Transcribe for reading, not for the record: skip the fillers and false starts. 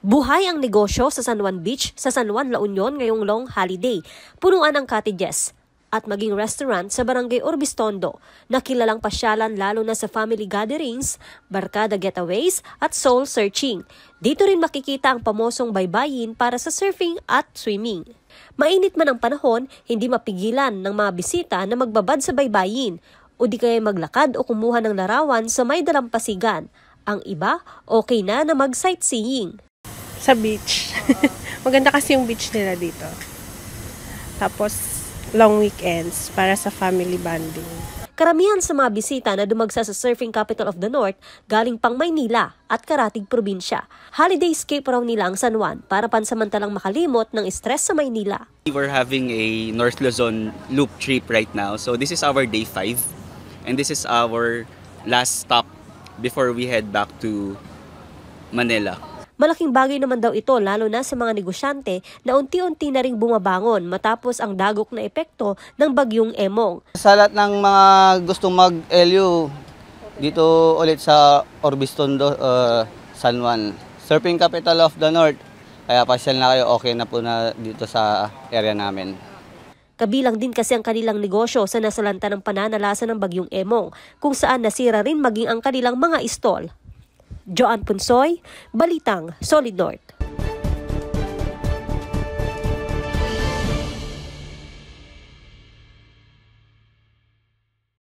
Buhay ang negosyo sa San Juan Beach sa San Juan, La Union ngayong long holiday. Punuan ang cottages at maging restaurant sa Barangay Orbistondo na kilalang pasyalan lalo na sa family gatherings, barkada getaways at soul searching. Dito rin makikita ang pamosong baybayin para sa surfing at swimming. Mainit man ang panahon, hindi mapigilan ng mga bisita na magbabad sa baybayin o di kaya maglakad o kumuha ng larawan sa may dalampasigan. Ang iba, okay na mag-sightseeing. Sa beach. Maganda kasi yung beach nila dito. Tapos, long weekends para sa family bonding. Karamihan sa mga bisita na dumagsa sa Surfing Capital of the North galing pang Maynila at karatig probinsya. Holiday escape raw nila ang San Juan para pansamantalang makalimot ng stress sa Maynila. We're having a North Luzon loop trip right now. So this is our day 5 and this is our last stop before we head back to Manila. Malaking bagay naman daw ito lalo na sa mga negosyante na unti-unti na ring bumabangon matapos ang dagok na epekto ng bagyong Emong. Sa lahat ng mga gustong mag-LU dito ulit sa Orbistondo, San Juan, Surfing Capital of the North, kaya pasyal na kayo, okay na po na dito sa area namin. Kabilang din kasi ang kanilang negosyo sa nasalanta ng pananalasa ng bagyong Emong kung saan nasira rin maging ang kanilang mga stall. Joanne Punsoy, Balitang Solid North.